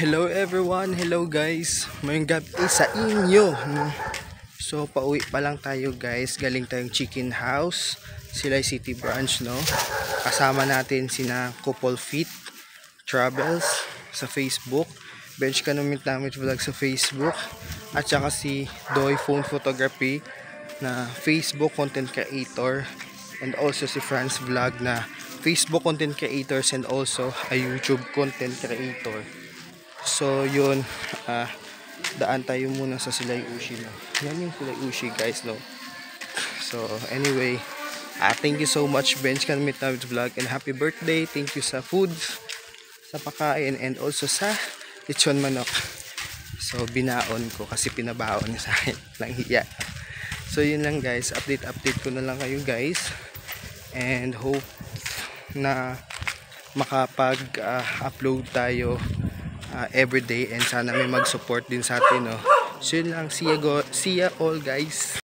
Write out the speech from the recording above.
Hello everyone, hello guys. Mayong gabi sa inyo, no? So pauwi pa lang tayo guys, galing tayong Chicken House, Silay City branch, no? Kasama natin sina Couple Fit Travels sa Facebook, Bench Kanumit Namit Vlog sa Facebook, at saka si Doy Phone Photography na Facebook content creator, and also si Franz Vlog na Facebook content creators and also a YouTube content creator. So yun, daan tayo muna sa Silay Ushi, no? Yan yung Silay Ushi guys, no? So anyway, thank you so much Bench Kanumit Namit Vlog, and happy birthday. Thank you sa food, sa pakain, and also sa lechon manok. So binaon ko kasi pinabaon niya sa akin lang hiya. So yun lang guys, update ko na lang kayo guys, and hope na makapag-upload tayo everyday, and sana may mag-support din sa atin, no? So yun lang, see ya all guys.